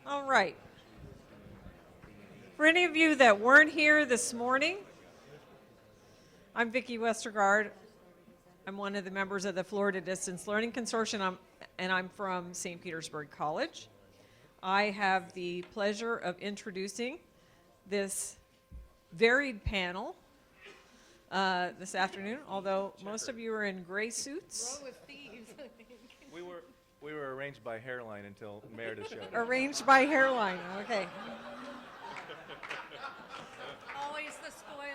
All right. For any of you that weren't here this morning, I'm Vicki Westergaard. I'm one of the members of the Florida Distance Learning Consortium, and I'm from St. Petersburg College. I have the pleasure of introducing this varied panel this afternoon, although most of you are in gray suits. Row of thieves. We were arranged by hairline until Meredith showed up. Arranged by hairline, okay. Always the spoiler.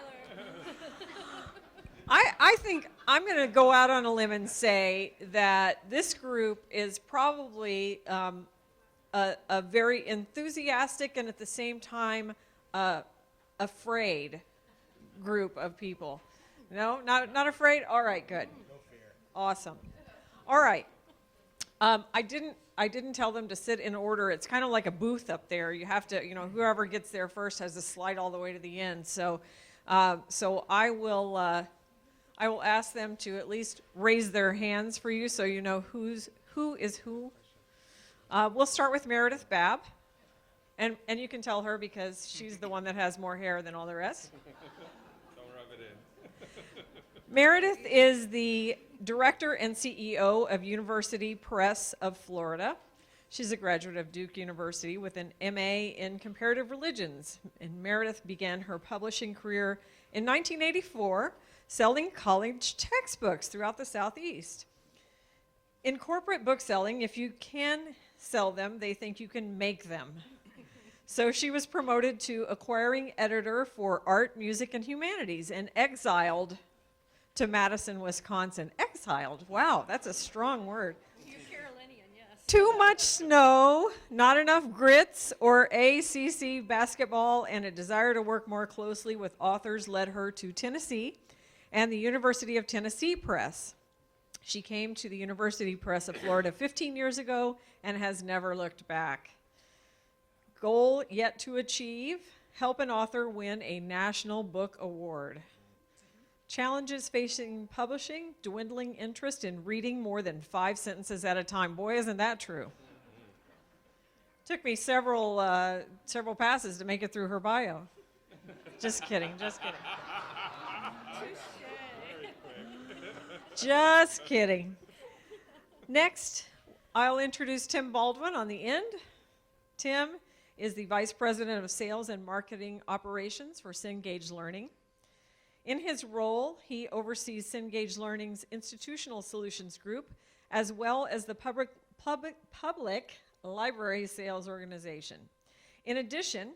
I think I'm going to go out on a limb and say that this group is probably a very enthusiastic and at the same time afraid group of people. No, not afraid? All right, good. No fear. Awesome. All right. I didn't tell them to sit in order. It's kind of like a booth up there. You have to, whoever gets there first has to slide all the way to the end. So I will ask them to at least raise their hands for you so you know who is who. We'll start with Meredith Babb, and you can tell her because she's the one that has more hair than all the rest. Don't rub it in. Meredith is the Director and CEO of University Press of Florida. She's a graduate of Duke University with an MA in Comparative Religions, and Meredith began her publishing career in 1984, selling college textbooks throughout the Southeast. In corporate book selling, if you can sell them, they think you can make them. So she was promoted to acquiring editor for Art, Music, and Humanities and exiled to Madison, Wisconsin. Exiled, wow, that's a strong word. You Carolinian, yes. Too much snow, not enough grits, or ACC basketball, and a desire to work more closely with authors led her to Tennessee and the University of Tennessee Press. She came to the University Press of Florida 15 years ago and has never looked back. Goal yet to achieve, help an author win a National Book Award. Challenges facing publishing, dwindling interest in reading more than 5 sentences at a time. Boy, isn't that true. Took me several passes to make it through her bio. Just kidding. Just kidding. Next, I'll introduce Tim Baldwin on the end. Tim is the Vice President of Sales and Marketing Operations for Cengage Learning. In his role, he oversees Cengage Learning's Institutional Solutions Group, as well as the public library sales organization. In addition,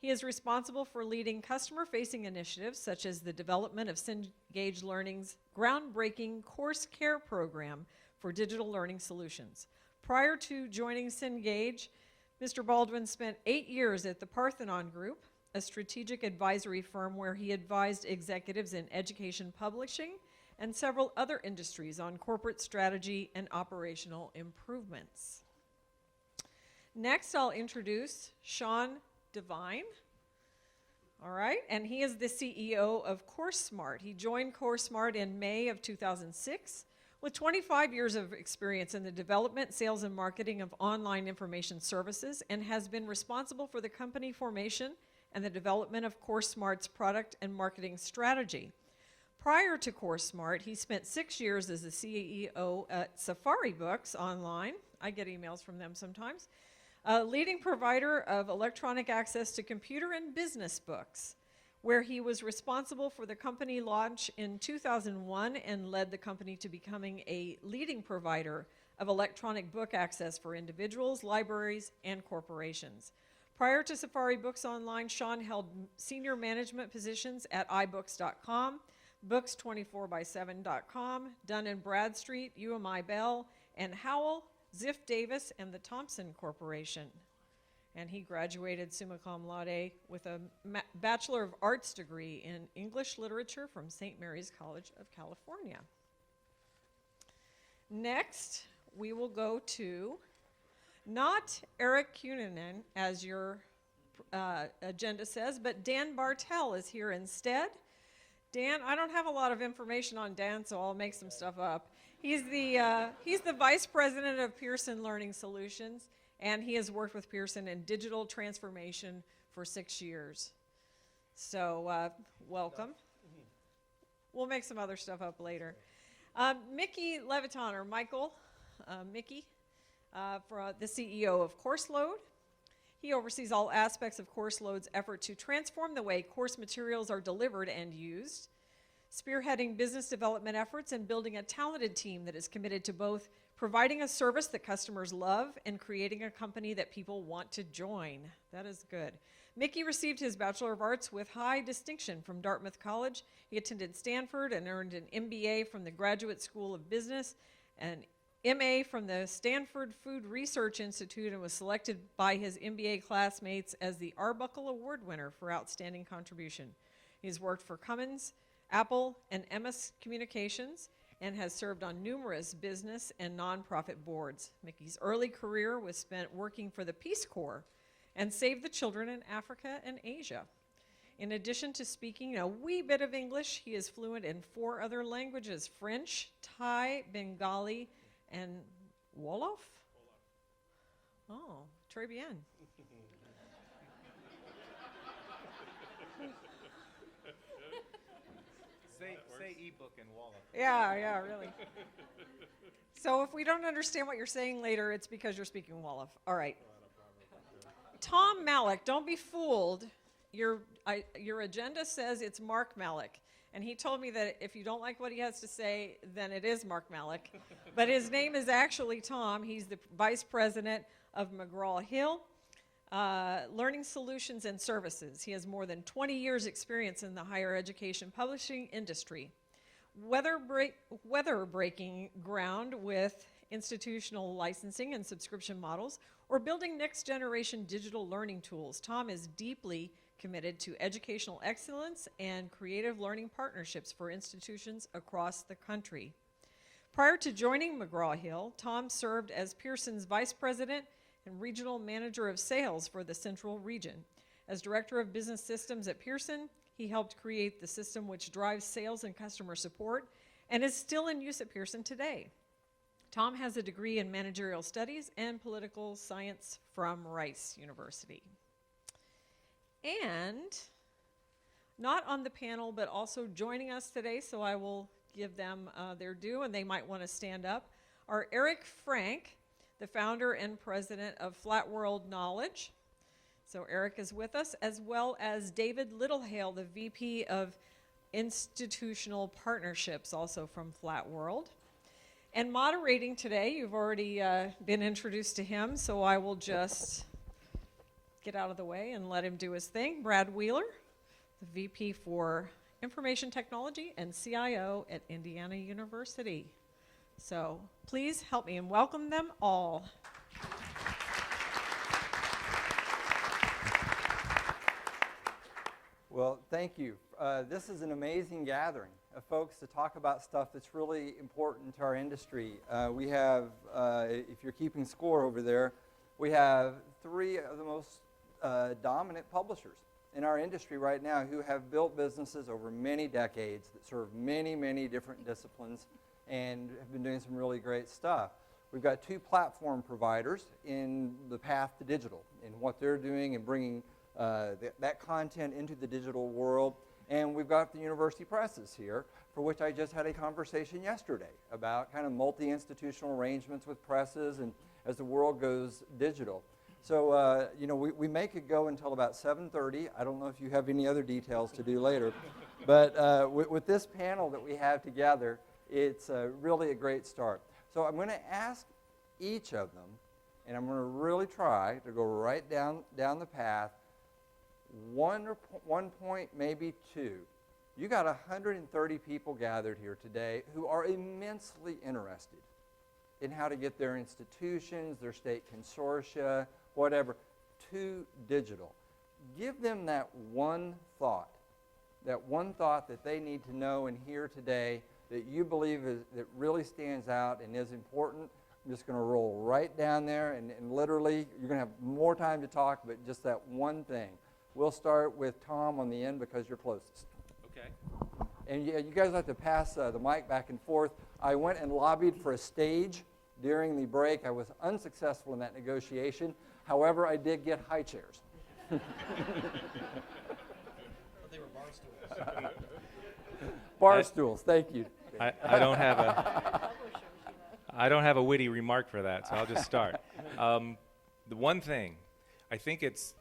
he is responsible for leading customer-facing initiatives such as the development of Cengage Learning's groundbreaking course care program for digital learning solutions. Prior to joining Cengage, Mr. Baldwin spent 8 years at the Parthenon Group, a strategic advisory firm where he advised executives in education publishing and several other industries on corporate strategy and operational improvements. Next, I'll introduce Sean Devine. All right, and he is the CEO of CourseSmart. He joined CourseSmart in May of 2006 with 25 years of experience in the development, sales, and marketing of online information services, and has been responsible for the company formation and the development of CourseSmart's product and marketing strategy. Prior to CourseSmart, he spent 6 years as the CEO at Safari Books Online. I get emails from them sometimes. A leading provider of electronic access to computer and business books, where he was responsible for the company launch in 2001 and led the company to becoming a leading provider of electronic book access for individuals, libraries, and corporations. Prior to Safari Books Online, Sean held senior management positions at iBooks.com, Books24x7.com, Dun & Bradstreet, UMI Bell, and Howell, Ziff Davis, and the Thompson Corporation. And he graduated summa cum laude with a Bachelor of Arts degree in English Literature from St. Mary's College of California. Next, we will go to not Eric Kuennen, as your agenda says, but Dan Bartel is here instead. Dan, I don't have a lot of information on Dan, so I'll make some stuff up. He's the Vice President of Pearson Learning Solutions, and he has worked with Pearson in digital transformation for 6 years. So welcome. We'll make some other stuff up later. Mickey Levitan, or Michael, Mickey, for the CEO of Courseload. He oversees all aspects of Courseload's effort to transform the way course materials are delivered and used, spearheading business development efforts and building a talented team that is committed to both providing a service that customers love and creating a company that people want to join. That is good. Mickey received his Bachelor of Arts with high distinction from Dartmouth College. He attended Stanford and earned an MBA from the Graduate School of Business, an MA from the Stanford Food Research Institute, and was selected by his MBA classmates as the Arbuckle Award winner for outstanding contribution. He's worked for Cummins, Apple, and MS Communications, and has served on numerous business and nonprofit boards. Mickey's early career was spent working for the Peace Corps and Save the Children in Africa and Asia. In addition to speaking a wee bit of English, he is fluent in 4 other languages: French, Thai, Bengali, and Wolof? Oh, très bien. Say ebook and wallet. Yeah, really. So if we don't understand what you're saying later, it's because you're speaking Wolof. All right. Tom Malek, don't be fooled. Your agenda says it's Mark Malek. And he told me that if you don't like what he has to say, then it is Mark Malek. But his name is actually Tom. He's the vice president of McGraw-Hill Learning Solutions and Services. He has more than 20 years experience in the higher education publishing industry. Whether breaking ground with institutional licensing and subscription models, or building next generation digital learning tools, Tom is deeply committed to educational excellence and creative learning partnerships for institutions across the country. Prior to joining McGraw-Hill, Tom served as Pearson's vice president and regional manager of sales for the Central Region. As director of business systems at Pearson, he helped create the system which drives sales and customer support and is still in use at Pearson today. Tom has a degree in managerial studies and political science from Rice University. And not on the panel, but also joining us today, so I will give them their due, and they might want to stand up, are Eric Frank, the founder and president of Flat World Knowledge. So Eric is with us, as well as David Littlehale, the VP of Institutional Partnerships, also from Flat World. And moderating today, you've already been introduced to him, so I will just get out of the way and let him do his thing. Brad Wheeler, the VP for Information Technology and CIO at Indiana University. So please help me and welcome them all. Well, thank you. This is an amazing gathering of folks to talk about stuff that's really important to our industry. We have, if you're keeping score over there, we have 3 of the most dominant publishers in our industry right now who have built businesses over many decades that serve many, many different disciplines and have been doing some really great stuff. We've got 2 platform providers in the path to digital and what they're doing and bringing that content into the digital world. And we've got the university presses here, for which I just had a conversation yesterday about kind of multi-institutional arrangements with presses and as the world goes digital. So, we make it go until about 7:30. I don't know if you have any other details to do later. But with this panel that we have together, it's really a great start. So I'm going to ask each of them, and I'm going to really try to go right down the path, one point, maybe 2. You got 130 people gathered here today who are immensely interested in how to get their institutions, their state consortia, whatever, to digital. Give them that one thought that they need to know and hear today that you believe that really stands out and is important. I'm just going to roll right down there, and literally, you're going to have more time to talk, but just that one thing. We'll start with Tom on the end because you're closest. Okay. And you guys have to pass the mic back and forth. I went and lobbied for a stage During the break, I was unsuccessful in that negotiation. However, I did get high chairs. They were bar stools. Bar stools, thank you. I don't have a I don't have a witty remark for that, so I'll just start. The one thing, I think it's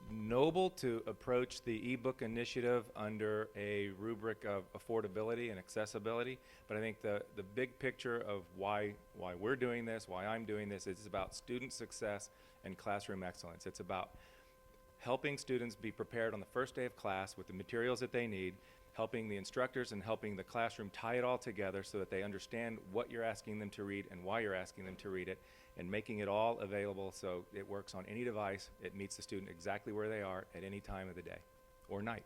noble to approach the ebook initiative under a rubric of affordability and accessibility, but I think the big picture of why we're doing this, why I'm doing this, is about student success and classroom excellence. It's about helping students be prepared on the first day of class with the materials that they need, helping the instructors and helping the classroom tie it all together so that they understand what you're asking them to read and why you're asking them to read it, and making it all available so it works on any device. It meets the student exactly where they are at any time of the day or night.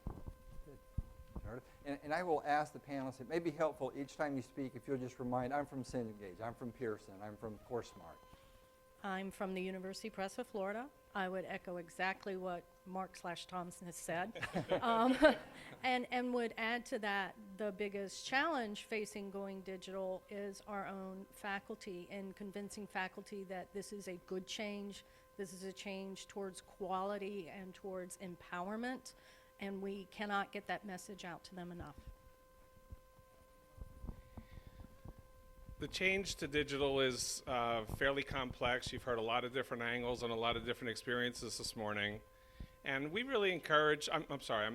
And I will ask the panelists, it may be helpful each time you speak if you'll just remind, I'm from Cengage, I'm from Pearson, I'm from CourseSmart. I'm from the University Press of Florida. I would echo exactly what Mark/Thompson has said. And would add to that, the biggest challenge facing going digital is our own faculty and convincing faculty that this is a good change, this is a change towards quality and towards empowerment, and we cannot get that message out to them enough. The change to digital is fairly complex. You've heard a lot of different angles and a lot of different experiences this morning. And we really encourage, I'm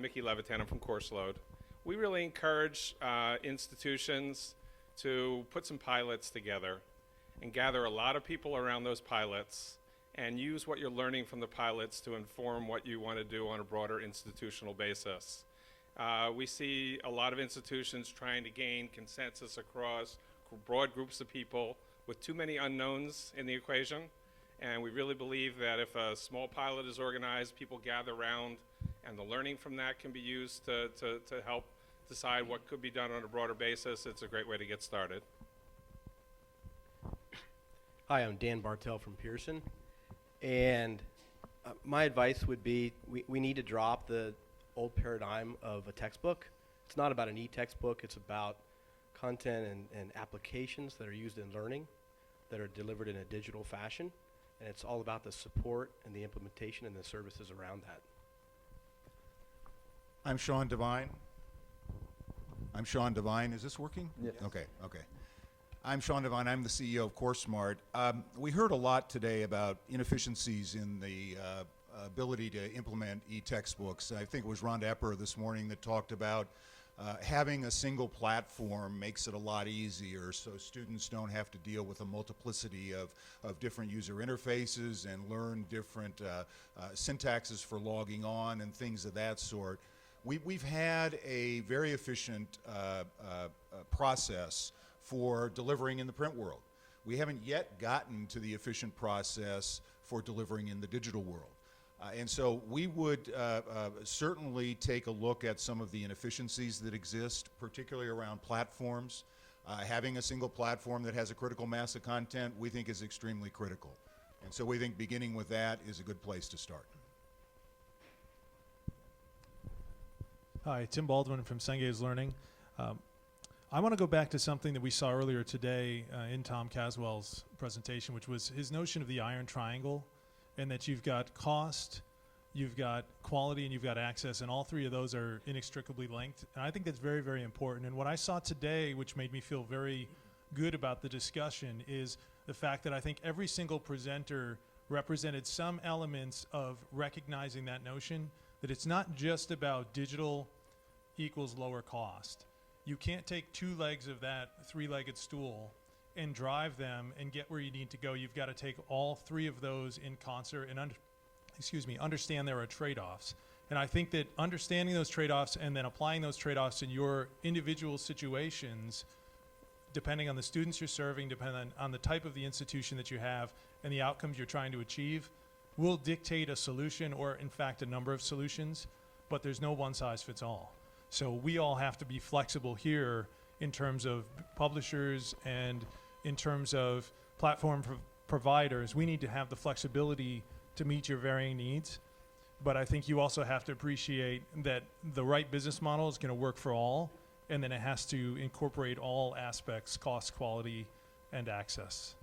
Mickey Levitan, I'm from Courseload. We really encourage institutions to put some pilots together and gather a lot of people around those pilots and use what you're learning from the pilots to inform what you want to do on a broader institutional basis. We see a lot of institutions trying to gain consensus across broad groups of people with too many unknowns in the equation, and we really believe that if a small pilot is organized, people gather around, and the learning from that can be used to help decide what could be done on a broader basis. It's a great way to get started. Hi, I'm Dan Bartell from Pearson, and my advice would be we need to drop the old paradigm of a textbook. It's not about an e-textbook, it's about content and applications that are used in learning that are delivered in a digital fashion, and it's all about the support and the implementation and the services around that. I'm Sean Devine. Is this working? Yes. Okay. I'm Sean Devine. I'm the CEO of CourseSmart. We heard a lot today about inefficiencies in the ability to implement e-textbooks. I think it was Rhonda Epper this morning that talked about having a single platform makes it a lot easier, so students don't have to deal with a multiplicity of different user interfaces and learn different syntaxes for logging on and things of that sort. We've had a very efficient process for delivering in the print world. We haven't yet gotten to the efficient process for delivering in the digital world. And so we would certainly take a look at some of the inefficiencies that exist, particularly around platforms. Having a single platform that has a critical mass of content, we think is extremely critical. And so we think beginning with that is a good place to start. Hi, Tim Baldwin from Cengage Learning. I want to go back to something that we saw earlier today in Tom Caswell's presentation, which was his notion of the iron triangle, and that you've got cost, you've got quality, and you've got access, and all three of those are inextricably linked. And I think that's very, very important. And what I saw today, which made me feel very good about the discussion, is the fact that I think every single presenter represented some elements of recognizing that notion, that it's not just about digital equals lower cost. You can't take two legs of that three-legged stool and drive them and get where you need to go. You've got to take all three of those in concert and understand there are trade-offs. And I think that understanding those trade-offs and then applying those trade-offs in your individual situations, depending on the students you're serving, depending on the type of the institution that you have and the outcomes you're trying to achieve, will dictate a solution, or in fact a number of solutions, but there's no one size fits all. So we all have to be flexible here in terms of publishers and in terms of platform providers. We need to have the flexibility to meet your varying needs, but I think you also have to appreciate that the right business model is going to work for all, and then it has to incorporate all aspects: cost, quality, and access.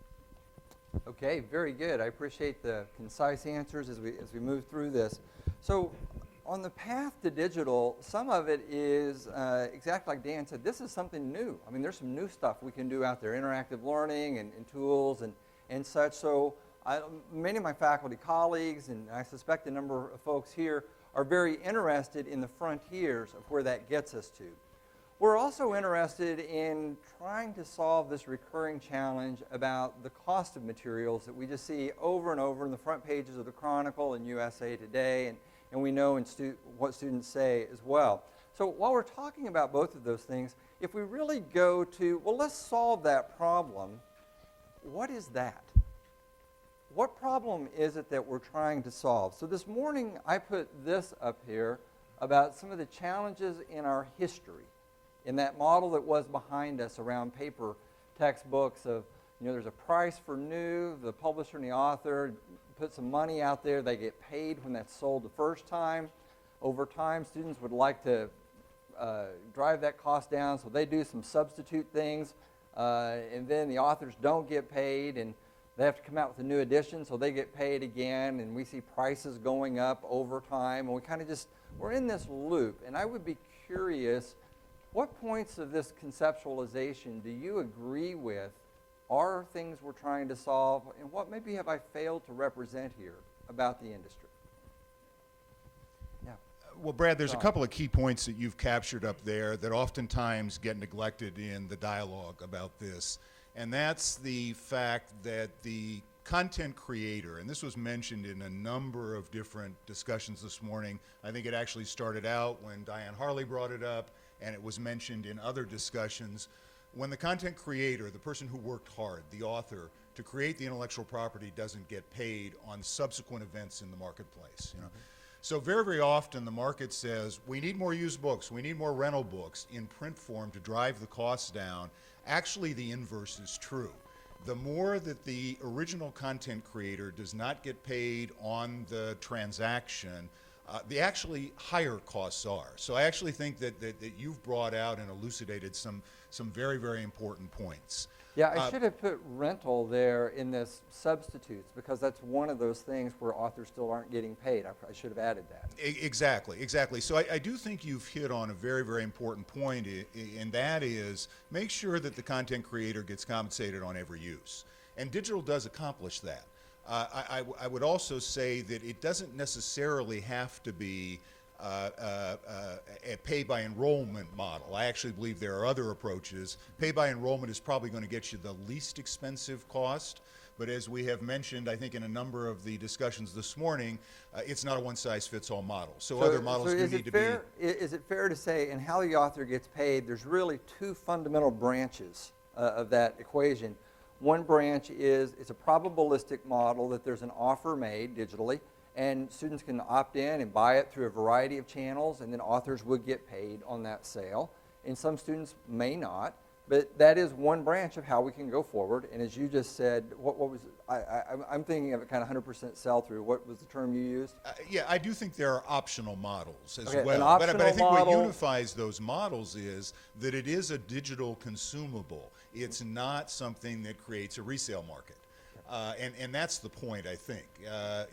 Okay, very good. I appreciate the concise answers as we move through this. So on the path to digital, some of it is exactly like Dan said, this is something new. I mean, there's some new stuff we can do out there, interactive learning and tools and such. So many of my faculty colleagues, and I suspect a number of folks here, are very interested in the frontiers of where that gets us to. We're also interested in trying to solve this recurring challenge about the cost of materials that we just see over and over in the front pages of the Chronicle and USA Today, and we know in what students say as well. So while we're talking about both of those things, if we really go to, well, let's solve that problem, what is that? What problem is it that we're trying to solve? So this morning I put this up here about some of the challenges in our history, in that model that was behind us around paper textbooks of, there's a price for new, the publisher and the author put some money out there, they get paid when that's sold the first time. Over time, students would like to drive that cost down, so they do some substitute things, and then the authors don't get paid, and they have to come out with a new edition, so they get paid again, and we see prices going up over time, and we kind of we're in this loop. And I would be curious, what points of this conceptualization do you agree with are things we're trying to solve, and what maybe have I failed to represent here about the industry? Yeah. Well, Brad, there's a couple of key points that you've captured up there that oftentimes get neglected in the dialogue about this. And that's the fact that the content creator, and this was mentioned in a number of different discussions this morning. I think it actually started out when Diane Harley brought it up, and it was mentioned in other discussions. When the content creator, the person who worked hard, the author, to create the intellectual property doesn't get paid on subsequent events in the marketplace. So very, very often the market says, we need more used books, we need more rental books in print form to drive the costs down. Actually, the inverse is true. The more that the original content creator does not get paid on the transaction, the actually higher costs are. So I actually think that you've brought out and elucidated some very, very important points. Yeah, I should have put rental there in this substitutes, because that's one of those things where authors still aren't getting paid. I should have added that. Exactly. So I do think you've hit on a very, very important point, and that is make sure that the content creator gets compensated on every use. And digital does accomplish that. I would also say that it doesn't necessarily have to be a pay-by-enrollment model. I actually believe there are other approaches. Pay-by-enrollment is probably going to get you the least expensive cost, but as we have mentioned, I think in a number of the discussions this morning, it's not a one-size-fits-all model. So other models do need to be... Is it fair to say, in how the author gets paid, there's really two fundamental branches of that equation. One branch is it's a probabilistic model that there's an offer made digitally, and students can opt in and buy it through a variety of channels, and then authors would get paid on that sale. And some students may not, but that is one branch of how we can go forward. And as you just said, what was I'm thinking of it kind of 100% sell-through. What was the term you used? Yeah, I do think there are optional models as Okay, well. an But I think optional what unifies those models is that it is a digital consumable. It's not something that creates a resale market. And that's the point, I think,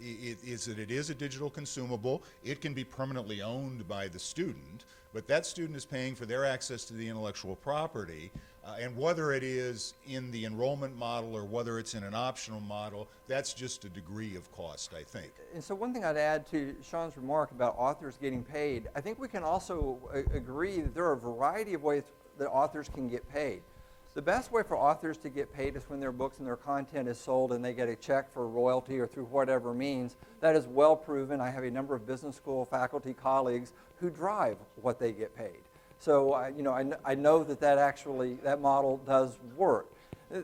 is that it is a digital consumable. It can be permanently owned by the student, but that student is paying for their access to the intellectual property. And whether it is in the enrollment model or whether it's in an optional model, that's just a degree of cost, I think. And so one thing I'd add to Sean's remark about authors getting paid, I think we can also agree that there are a variety of ways that authors can get paid. The best way for authors to get paid is when their books and their content is sold and they get a check for royalty or through whatever means. That is well proven. I have a number of business school faculty colleagues who drive what they get paid. So I know that model does work.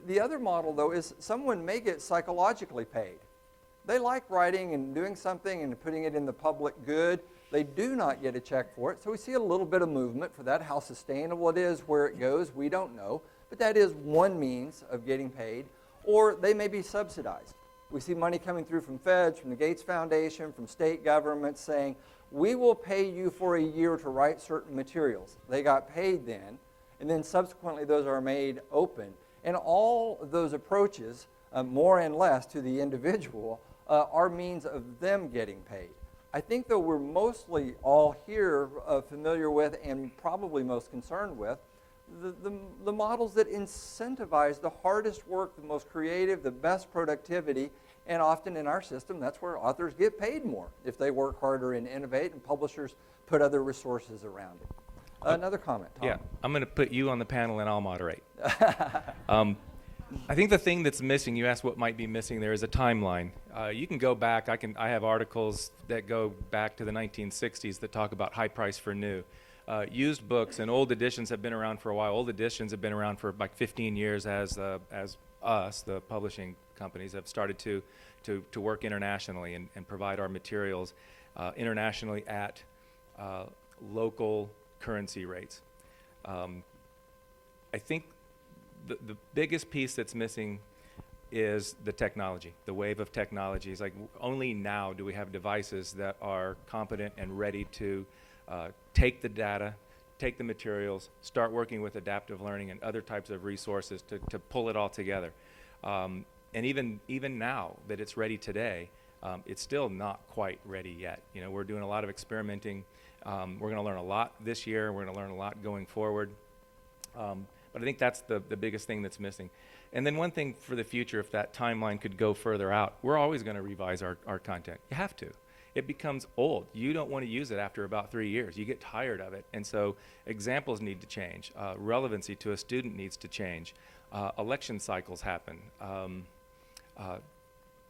The other model, though, is someone may get psychologically paid. They like writing and doing something and putting it in the public good. They do not get a check for it. So we see a little bit of movement for that. How sustainable it is, where it goes, we don't know. But that is one means of getting paid. Or they may be subsidized. We see money coming through from feds, from the Gates Foundation, from state governments saying, we will pay you for a year to write certain materials. They got paid then, and then subsequently those are made open. And all of those approaches more and less to the individual, are means of them getting paid. I think, though, we're mostly all here familiar with and probably most concerned with the models that incentivize the hardest work, the most creative, the best productivity, and often in our system, that's where authors get paid more if they work harder and innovate, and publishers put other resources around it. Another comment, Tom. Yeah, I'm going to put you on the panel and I'll moderate. I think the thing that's missing, you asked what might be missing there, is a timeline. You can go back, I have articles that go back to the 1960s that talk about high price for new. Used books and old editions have been around for a while. Old editions have been around for like 15 years as us, the publishing companies, have started to work internationally and provide our materials internationally at local currency rates. I think the biggest piece that's missing is the technology, the wave of technology. It's like only now do we have devices that are competent and ready to take the data, take the materials, start working with adaptive learning and other types of resources to pull it all together. And even now that it's ready today, it's still not quite ready yet. You know, we're doing a lot of experimenting. We're going to learn a lot this year. We're going to learn a lot going forward. But I think that's the biggest thing that's missing. And then one thing for the future, if that timeline could go further out, we're always going to revise our content. You have to. It becomes old. You don't want to use it after about 3 years. You get tired of it. And so examples need to change. Relevancy to a student needs to change. Election cycles happen.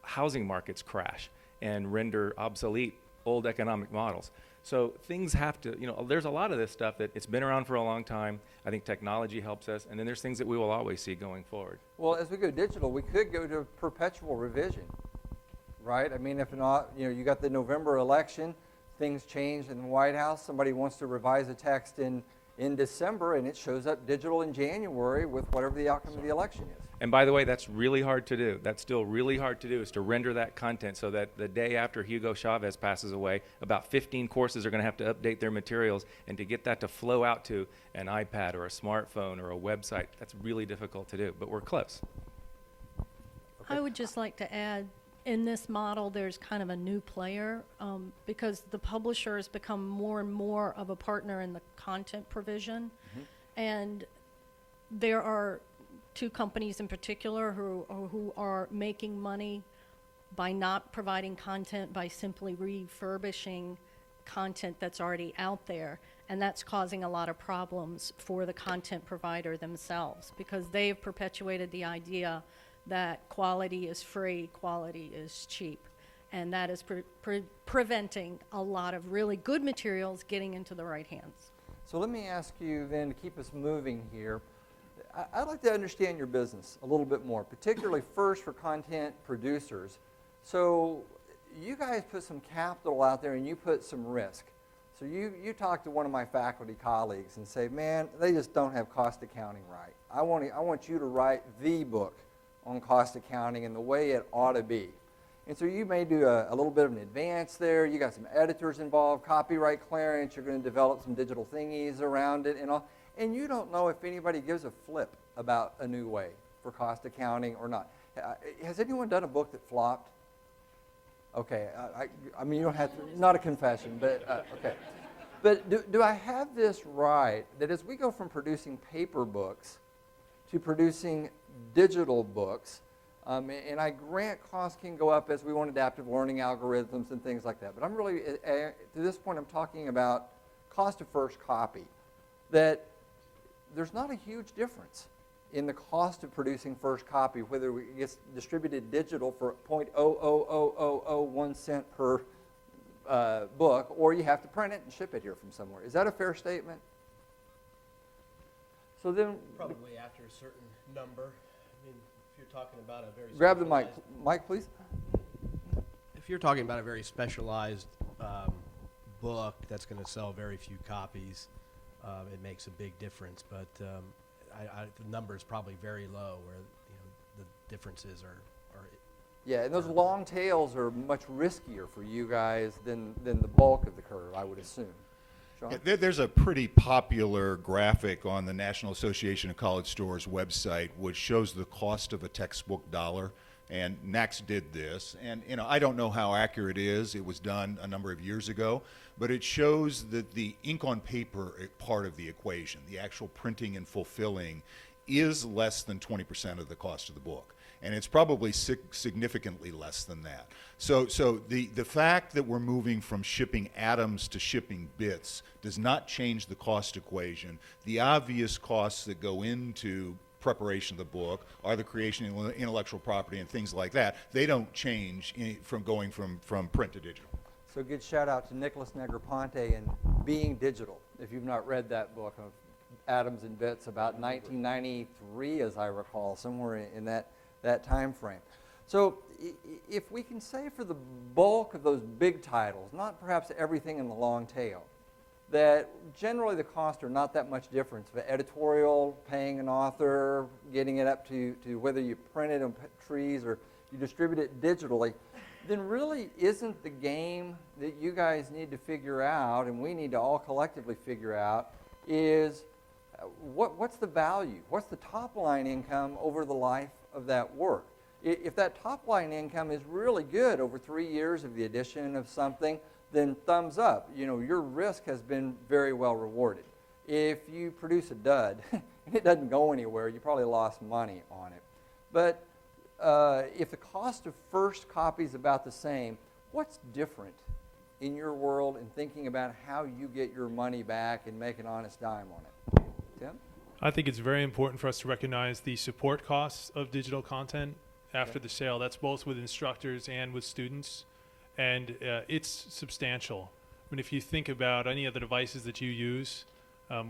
Housing markets crash and render obsolete old economic models. So things have to, there's a lot of this stuff that it's been around for a long time. I think technology helps us, and then there's things that we will always see going forward. Well, as we go digital, we could go to perpetual revision, right? I mean, if not, you got the November election, things change in the White House, somebody wants to revise a text in December, and it shows up digital in January with whatever the outcome of the election is. And by the way, that's really hard to do. That's still really hard to do, is to render that content so that the day after Hugo Chavez passes away, about 15 courses are going to have to update their materials, and to get that to flow out to an iPad or a smartphone or a website, that's really difficult to do, but we're close. I would just like to add, in this model, there's kind of a new player because the publisher has become more and more of a partner in the content provision. And there are two companies in particular who are making money by not providing content, by simply refurbishing content that's already out there. And that's causing a lot of problems for the content provider themselves because they've perpetuated the idea that quality is free, quality is cheap. And that is preventing a lot of really good materials getting into the right hands. So let me ask you then, to keep us moving here, I'd like to understand your business a little bit more, particularly first for content producers. So you guys put some capital out there and you put some risk. So you talk to one of my faculty colleagues and say, man, they just don't have cost accounting right. I want you to write the book on cost accounting and the way it ought to be. And so you may do a little bit of an advance there. You got some editors involved, copyright clearance. You're going to develop some digital thingies around it and all. And you don't know if anybody gives a flip about a new way for cost accounting or not. Has anyone done a book that flopped? Okay, I mean, you don't have to, not a confession, but okay. But do I have this right, that as we go from producing paper books to producing digital books, and I grant costs can go up as we want adaptive learning algorithms and things like that, but I'm really, to this point, I'm talking about cost of first copy, that there's not a huge difference in the cost of producing first copy, whether it gets distributed digital for 0.00001 cent per book, or you have to print it and ship it here from somewhere. Is that a fair statement? So then, Probably after a certain number. I mean, if you're talking about a very grab the mic, please. If you're talking about a very specialized book that's going to sell very few copies, it makes a big difference. But the number is probably very low, where the differences are. Yeah, and those long tails are much riskier for you guys than the bulk of the curve, I would assume. Sean? Yeah, there's a pretty popular graphic on the National Association of College Stores website which shows the cost of a textbook dollar and Next did this. And I don't know how accurate it is. It was done a number of years ago, but it shows that the ink on paper part of the equation, the actual printing and fulfilling, is less than 20% of the cost of the book. And it's probably significantly less than that. So the fact that we're moving from shipping atoms to shipping bits does not change the cost equation. The obvious costs that go into preparation of the book are the creation of intellectual property and things like that. They don't change from going from print to digital. So good shout out to Nicholas Negroponte and Being Digital, if you've not read that book of Atoms and Bits, about 1993, as I recall, somewhere in that time frame. So if we can say for the bulk of those big titles, not perhaps everything in the long tail, that generally the costs are not that much difference. The editorial, paying an author, getting it up to whether you print it on trees or you distribute it digitally, then really isn't the game that you guys need to figure out, and we need to all collectively figure out, is what's the value? What's the top line income over the life of that work? If that top line income is really good over 3 years of the addition of something, then thumbs up. Your risk has been very well rewarded. If you produce a dud and it doesn't go anywhere, you probably lost money on it. But if the cost of first copy is about the same, what's different in your world in thinking about how you get your money back and make an honest dime on it? Tim? I think it's very important for us to recognize the support costs of digital content after the sale. That's both with instructors and with students, and it's substantial. I mean, if you think about any of the devices that you use,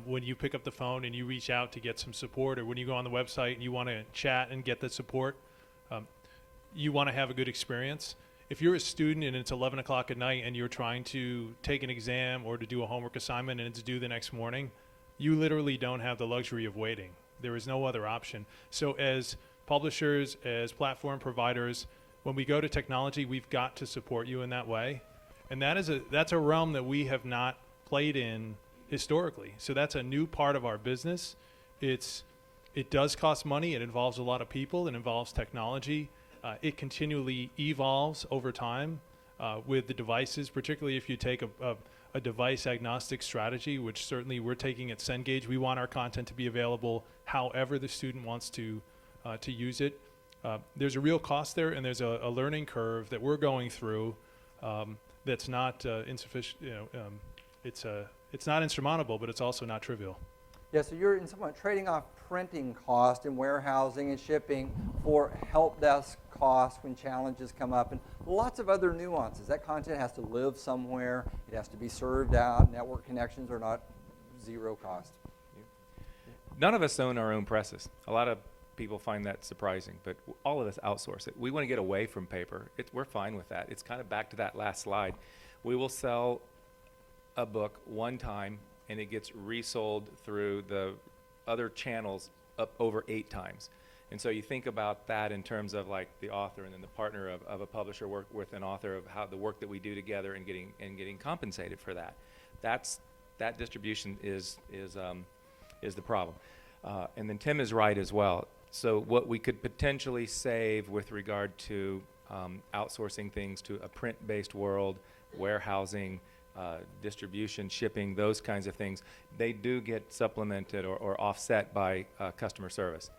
when you pick up the phone and you reach out to get some support, or when you go on the website and you want to chat and get the support, you want to have a good experience. If you're a student and it's 11 o'clock at night and you're trying to take an exam or to do a homework assignment and it's due the next morning, you literally don't have the luxury of waiting. There is no other option. So as publishers, as platform providers, when we go to technology, we've got to support you in that way. And that's a realm that we have not played in historically. So that's a new part of our business. It does cost money. It involves a lot of people. It involves technology. It continually evolves over time with the devices, particularly if you take a device agnostic strategy, which certainly we're taking at Cengage. We want our content to be available however the student wants to use it. There's a real cost there, and there's a learning curve that we're going through that's not insufficient. It's not insurmountable, but it's also not trivial. Yeah, so you're in somewhat trading off printing cost and warehousing and shipping for help desk costs when challenges come up, and lots of other nuances. That content has to live somewhere. It has to be served out. Network connections are not zero cost. None of us own our own presses. A lot of people find that surprising, but all of us outsource it. We want to get away from paper. We're fine with that. It's kind of back to that last slide. We will sell a book one time, and it gets resold through the other channels up over 8 times. And so you think about that in terms of like the author and then the partner of a publisher work with an author, of how the work that we do together and getting compensated for that. That distribution is the problem. And then Tim is right as well. So what we could potentially save with regard to outsourcing things to a print-based world, warehousing, distribution, shipping, those kinds of things, they do get supplemented or offset by customer service.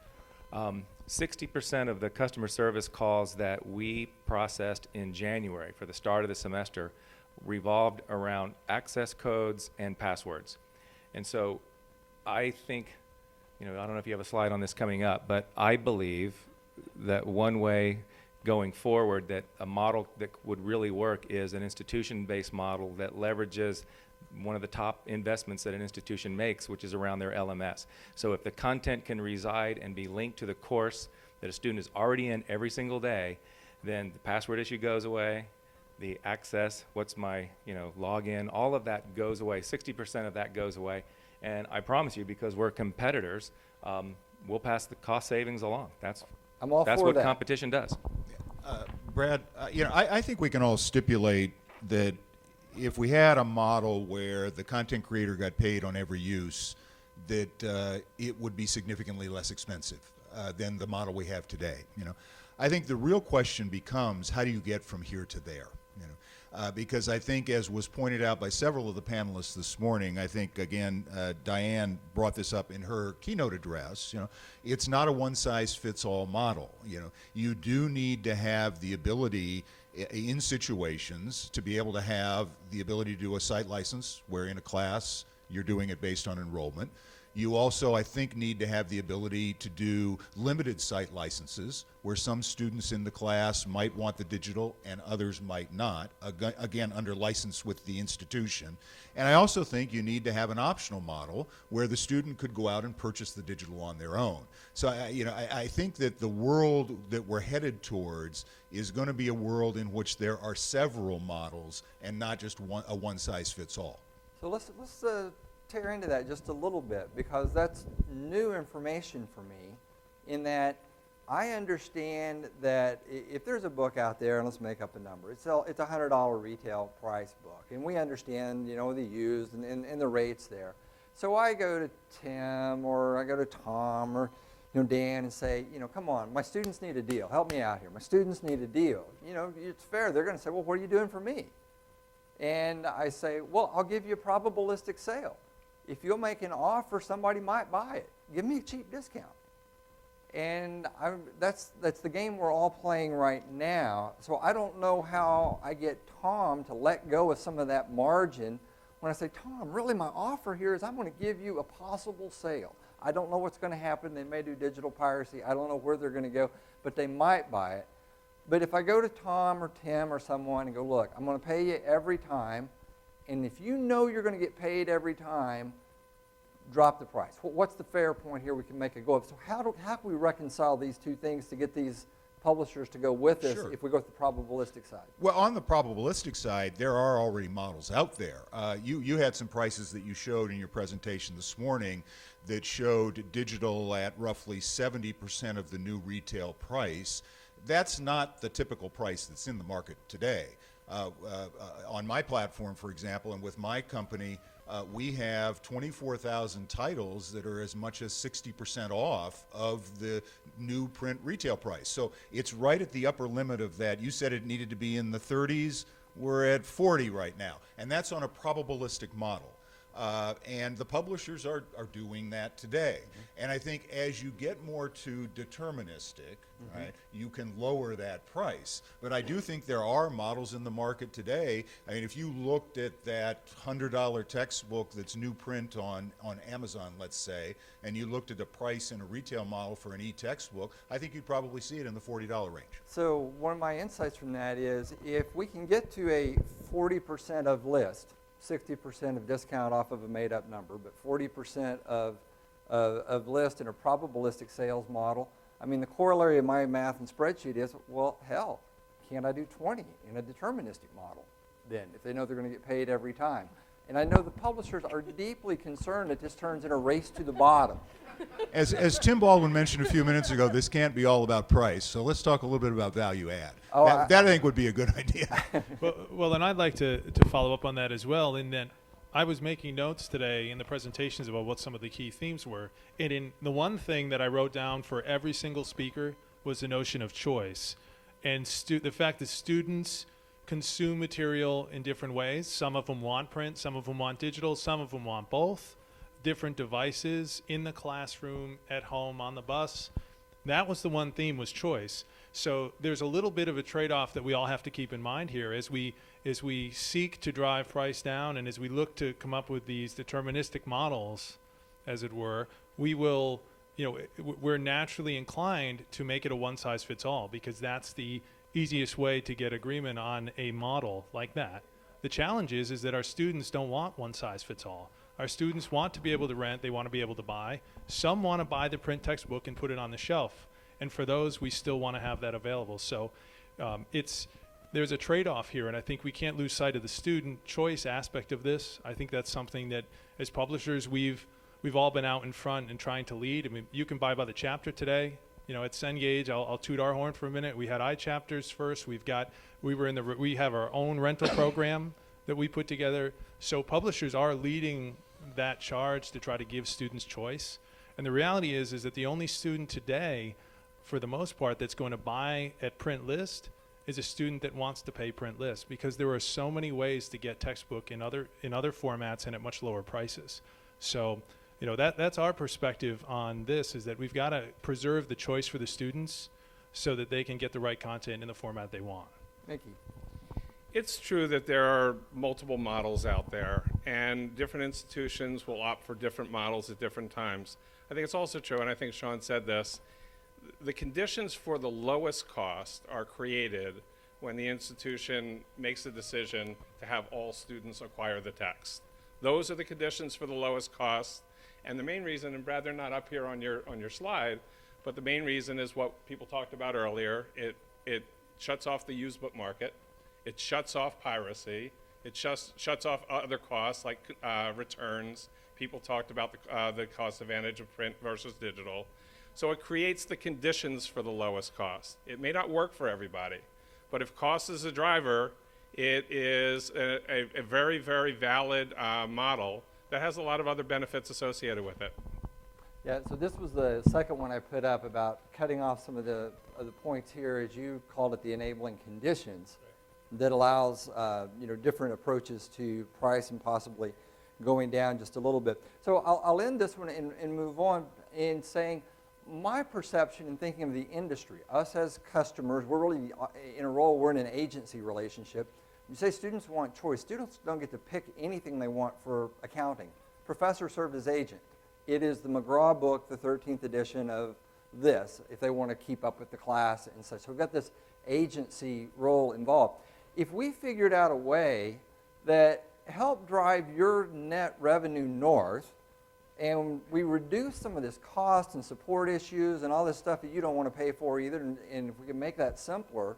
60% of the customer service calls that we processed in January for the start of the semester revolved around access codes and passwords. And so I think, I don't know if you have a slide on this coming up, but I believe that one way going forward that a model that would really work is an institution-based model that leverages one of the top investments that an institution makes, which is around their LMS. So if the content can reside and be linked to the course that a student is already in every single day, then the password issue goes away, the access, what's my login, all of that goes away. 60% of that goes away. And I promise you, because we're competitors, we'll pass the cost savings along. That's what competition does. Brad, I think we can all stipulate that if we had a model where the content creator got paid on every use, that it would be significantly less expensive than the model we have today. I think the real question becomes, how do you get from here to there? Because I think, as was pointed out by several of the panelists this morning, I think, again, Diane brought this up in her keynote address, it's not a one-size-fits-all model. You do need to have the ability in situations to be able to have the ability to do a site license, where in a class you're doing it based on enrollment. You also, I think, need to have the ability to do limited site licenses, where some students in the class might want the digital and others might not, again, under license with the institution. And I also think you need to have an optional model where the student could go out and purchase the digital on their own. So, I think that the world that we're headed towards is going to be a world in which there are several models and not just a one-size-fits-all. So let's tear into that just a little bit, because that's new information for me, in that I understand that if there's a book out there, and let's make up a number, it's a $100 retail price book, and we understand, the used and the rates there. So I go to Tim, or I go to Tom, or Dan, and say, come on, my students need a deal. Help me out here. My students need a deal. It's fair. They're going to say, well, what are you doing for me? And I say, well, I'll give you a probabilistic sale. If you'll make an offer, somebody might buy it. Give me a cheap discount. And that's the game we're all playing right now. So I don't know how I get Tom to let go of some of that margin when I say, Tom, really my offer here is I'm going to give you a possible sale. I don't know what's going to happen. They may do digital piracy. I don't know where they're going to go, but they might buy it. But if I go to Tom or Tim or someone and go, look, I'm going to pay you every time, and if you know you're going to get paid every time, drop the price. What's the fair point here we can make a go of? So how can we reconcile these two things to get these publishers to go with us if we go with the probabilistic side? Well, on the probabilistic side, there are already models out there. You had some prices that you showed in your presentation this morning that showed digital at roughly 70% of the new retail price. That's not the typical price that's in the market today. On my platform, for example, and with my company, we have 24,000 titles that are as much as 60% off of the new print retail price. So it's right at the upper limit of that. You said it needed to be in the 30s. We're at 40 right now. And that's on a probabilistic model. And the publishers are doing that today. And I think as you get more to deterministic, right, you can lower that price. But I do think there are models in the market today. I mean, if you looked at that $100 textbook that's new print on Amazon, let's say, and you looked at the price in a retail model for an e-textbook, I think you'd probably see it in the $40 range. So one of my insights from that is, if we can get to a 40% of list, 60% of discount off of a made-up number, but 40% of list in a probabilistic sales model. I mean, the corollary of my math and spreadsheet is, well, hell, can't I do 20 in a deterministic model then, if they know they're going to get paid every time? And I know the publishers are deeply concerned that this turns in a race to the bottom. As Tim Baldwin mentioned a few minutes ago, this can't be all about price, so let's talk a little bit about value add. That I think would be a good idea. Well, and I'd like to follow up on that as well, in that I was making notes today in the presentations about what some of the key themes were. And in the one thing that I wrote down for every single speaker was the notion of choice. And the fact that students consume material in different ways. Some of them want print, some of them want digital, some of them want both. Different devices in the classroom, at home, on the bus. That was the one theme, was choice. So there's a little bit of a trade-off that we all have to keep in mind here as we seek to drive price down, and as we look to come up with these deterministic models, as it were, we will, we're naturally inclined to make it a one-size-fits-all, because that's the easiest way to get agreement on a model like that. The challenge is that our students don't want one-size-fits-all. Our students want to be able to rent, they want to be able to buy. Some want to buy the print textbook and put it on the shelf. And for those, we still want to have that available. So there's a trade-off here, and I think we can't lose sight of the student choice aspect of this. I think that's something that, as publishers, we've all been out in front and trying to lead. I mean, you can buy by the chapter today. At Cengage, I'll toot our horn for a minute. We had iChapters first. We have our own rental program that we put together. So publishers are leading that charge to try to give students choice. And the reality is that the only student today for the most part, that's going to buy at print list is a student that wants to pay print list, because there are so many ways to get textbook in other formats and at much lower prices. So, you know, that's our perspective on this, is that we've got to preserve the choice for the students so that they can get the right content in the format they want. Mickey. It's true that there are multiple models out there, and different institutions will opt for different models at different times. I think it's also true, and I think Sean said this, the conditions for the lowest cost are created when the institution makes a decision to have all students acquire the text. Those are the conditions for the lowest cost, and the main reason, and Brad, they're not up here on your slide, but the main reason is what people talked about earlier. It shuts off the used book market. It shuts off piracy. It shuts off other costs like returns. People talked about the cost advantage of print versus digital. So it creates the conditions for the lowest cost. It may not work for everybody, but if cost is a driver, it is a very, very valid model that has a lot of other benefits associated with it. Yeah, so this was the second one I put up about cutting off some of the points here, as you called it, the enabling conditions that allows different approaches to price and possibly going down just a little bit. So I'll end this one and move on in saying my perception in thinking of the industry, us as customers, we're really in a role, we're in an agency relationship. You say students want choice. Students don't get to pick anything they want for accounting. Professor served as agent. It is the McGraw book, the 13th edition of this, if they want to keep up with the class and such. So we've got this agency role involved. If we figured out a way that helped drive your net revenue north, and we reduce some of this cost and support issues and all this stuff that you don't want to pay for either, and if we can make that simpler,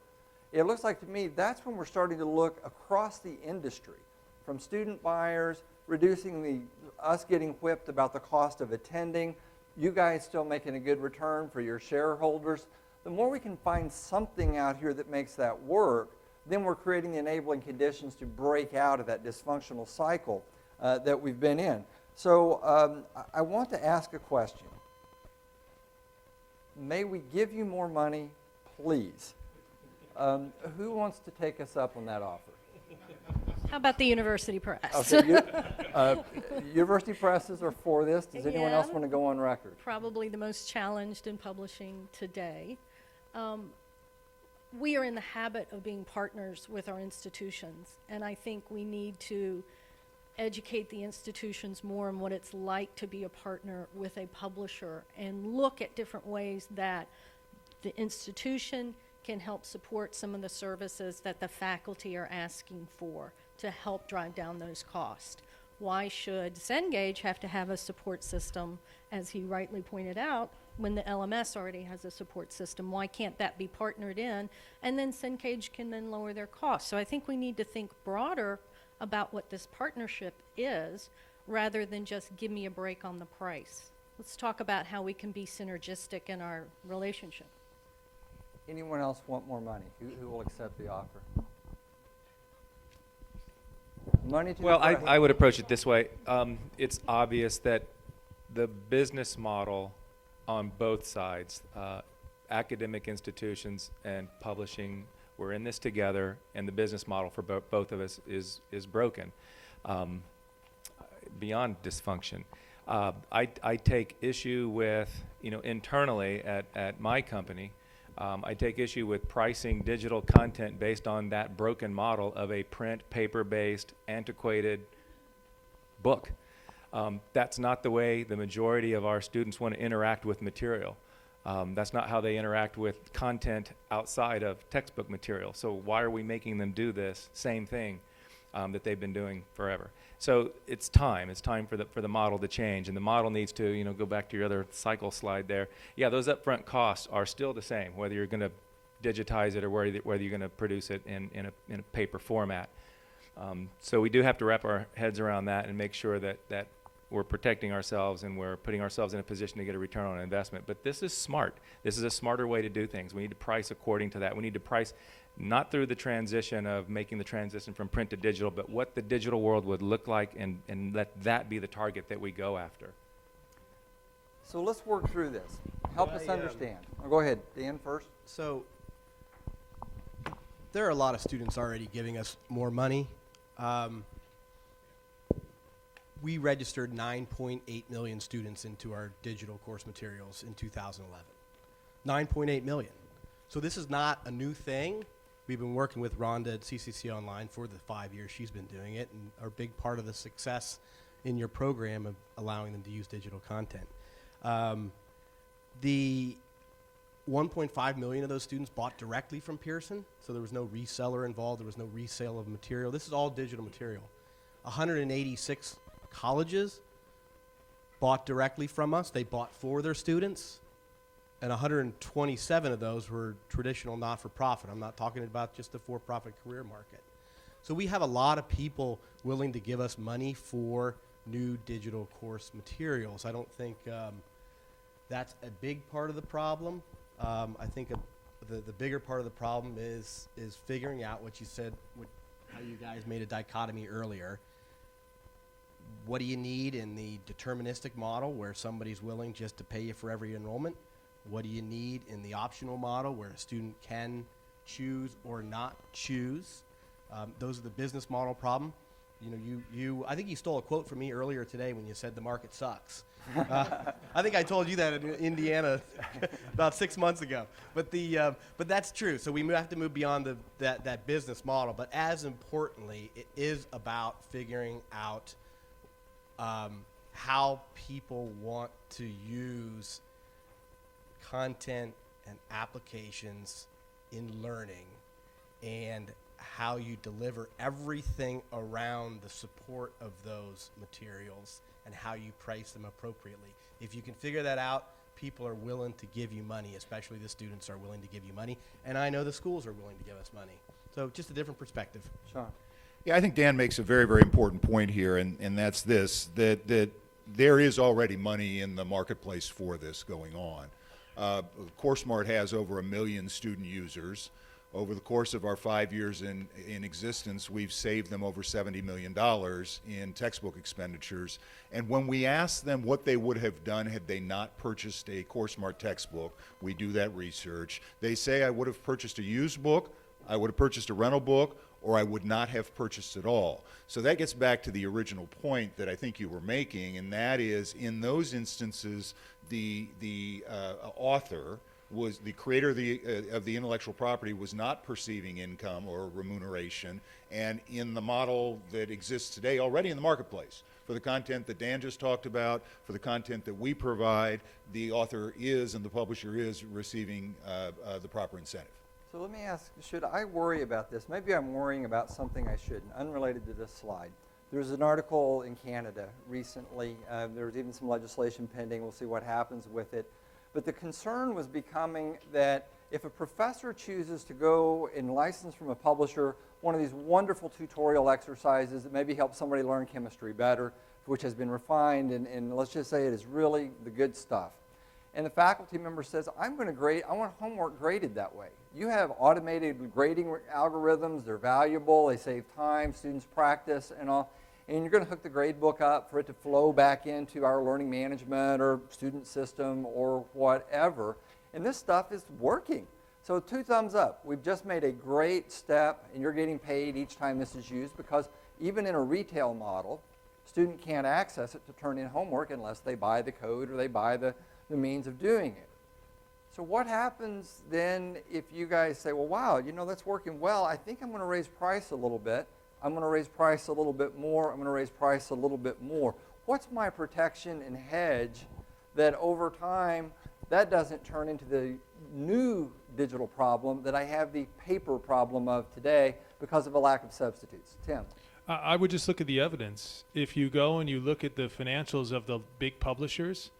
it looks like to me that's when we're starting to look across the industry, from student buyers, reducing us getting whipped about the cost of attending, you guys still making a good return for your shareholders. The more we can find something out here that makes that work, then we're creating the enabling conditions to break out of that dysfunctional cycle that we've been in. So I want to ask a question. May we give you more money, please? Who wants to take us up on that offer? How about the university press? Okay, university presses are for this. Does anyone else Yeah. want to go on record? Probably the most challenged in publishing today. We are in the habit of being partners with our institutions, and I think we need to educate the institutions more on what it's like to be a partner with a publisher and look at different ways that the institution can help support some of the services that the faculty are asking for to help drive down those costs. Why should Cengage have to have a support system, as he rightly pointed out, when the LMS already has a support system? Why can't that be partnered in? And then Cengage can then lower their costs. So I think we need to think broader about what this partnership is, rather than just give me a break on the price. Let's talk about how we can be synergistic in our relationship. Anyone else want more money? Who will accept the offer? Money to Well, the press. I would approach it this way. It's obvious that the business model on both sides, academic institutions and publishing, we're in this together, and the business model for both of us is broken, beyond dysfunction. I take issue with, internally at my company, I take issue with pricing digital content based on that broken model of a print, paper-based, antiquated book. That's not the way the majority of our students want to interact with material. That's not how they interact with content outside of textbook material. So why are we making them do this same thing that they've been doing forever? So it's time. It's time for the model to change, and the model needs to, go back to your other cycle slide there. Yeah, those upfront costs are still the same, whether you're going to digitize it or whether you're going to produce it in a paper format. So we do have to wrap our heads around that and make sure that we're protecting ourselves and we're putting ourselves in a position to get a return on investment. But this is smart. This is a smarter way to do things. We need to price according to that. We need to price not through the transition of making the transition from print to digital, but what the digital world would look like, and let that be the target that we go after. So let's work through this. Help us I, understand. Go ahead, Dan, first. So there are a lot of students already giving us more money. We registered 9.8 million students into our digital course materials in 2011. 9.8 million. So this is not a new thing. We've been working with Rhonda at CCC Online for the 5 years she's been doing it, and are a big part of the success in your program of allowing them to use digital content. The 1.5 million of those students bought directly from Pearson, so there was no reseller involved, there was no resale of material. This is all digital material. 186 colleges bought directly from us. They bought for their students, and 127 of those were traditional not-for-profit. I'm not talking about just the for-profit career market. So we have a lot of people willing to give us money for new digital course materials. I don't think that's a big part of the problem. I think the bigger part of the problem is figuring out what you said, how you guys made a dichotomy earlier. What do you need in the deterministic model where somebody's willing just to pay you for every enrollment? What do you need in the optional model where a student can choose or not choose? Those are the business model problem. You know, I think you stole a quote from me earlier today when you said the market sucks. I think I told you that in Indiana about 6 months ago. But that's true. So we have to move beyond that business model. But as importantly, it is about figuring out how people want to use content and applications in learning, and how you deliver everything around the support of those materials and how you price them appropriately. If you can figure that out, people are willing to give you money, especially the students are willing to give you money, and I know the schools are willing to give us money. So just a different perspective. Sean. Yeah, I think Dan makes a very, very important point here, and that's this, that there is already money in the marketplace for this going on. CourseSmart has over 1 million student users. Over the course of our 5 years in existence, we've saved them over $70 million in textbook expenditures. And when we ask them what they would have done had they not purchased a CourseSmart textbook, we do that research. They say, I would have purchased a used book, I would have purchased a rental book, or I would not have purchased at all. So that gets back to the original point that I think you were making, and that is, in those instances, the author was the creator of the intellectual property was not perceiving income or remuneration, and in the model that exists today already in the marketplace, for the content that Dan just talked about, for the content that we provide, the author is and the publisher is receiving the proper incentive. So let me ask, should I worry about this? Maybe I'm worrying about something I shouldn't, unrelated to this slide. There was an article in Canada recently. There was even some legislation pending. We'll see what happens with it. But the concern was becoming that if a professor chooses to go and license from a publisher one of these wonderful tutorial exercises that maybe helps somebody learn chemistry better, which has been refined, and let's just say it is really the good stuff. And the faculty member says, I want homework graded that way. You have automated grading algorithms, they're valuable, they save time, students practice and all. And you're going to hook the grade book up for it to flow back into our learning management or student system or whatever. And this stuff is working. So 2 thumbs up. We've just made a great step, and you're getting paid each time this is used, because even in a retail model, student can't access it to turn in homework unless they buy the code or they buy the means of doing it. So what happens then if you guys say, well, wow, you know, that's working well. I think I'm going to raise price a little bit. I'm going to raise price a little bit more. I'm going to raise price a little bit more. What's my protection and hedge that over time that doesn't turn into the new digital problem that I have the paper problem of today because of a lack of substitutes? Tim. I would just look at the evidence. If you go and you look at the financials of the big publishers,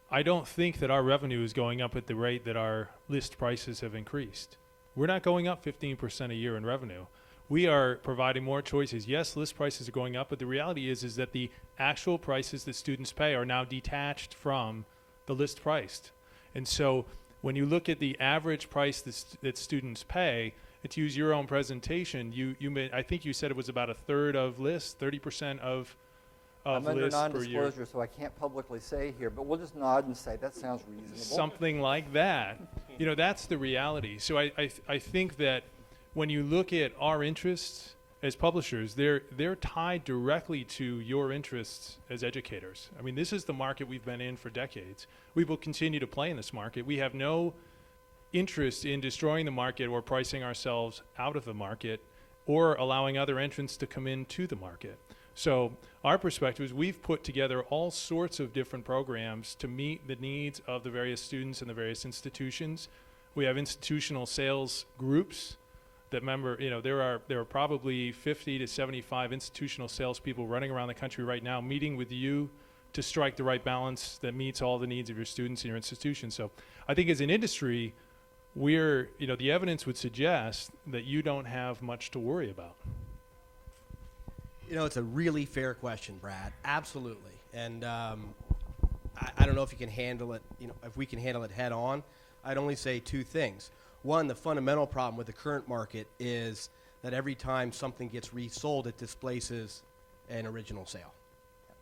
I don't think that our revenue is going up at the rate that our list prices have increased. We're not going up 15% a year in revenue. We are providing more choices. Yes, list prices are going up, but the reality is that the actual prices that students pay are now detached from the list priced. And so when you look at the average price that students pay, to use your own presentation, I think you said it was about a third of list, 30% of of I'm under lists per year. non-disclosure, so I can't publicly say here, but we'll just nod and say that sounds reasonable. Something like that. You know, that's the reality. So I think that when you look at our interests as publishers, they're tied directly to your interests as educators. I mean, this is the market we've been in for decades. We will continue to play in this market. We have no interest in destroying the market or pricing ourselves out of the market or allowing other entrants to come into the market. So our perspective is we've put together all sorts of different programs to meet the needs of the various students and the various institutions. We have institutional sales groups that there are probably 50 to 75 institutional salespeople running around the country right now, meeting with you to strike the right balance that meets all the needs of your students and your institution. So I think as an industry, the evidence would suggest that you don't have much to worry about. You know, it's a really fair question, Brad. Absolutely. And I don't know if you can handle it, if we can handle it head on. I'd only say two things. One, the fundamental problem with the current market is that every time something gets resold, it displaces an original sale.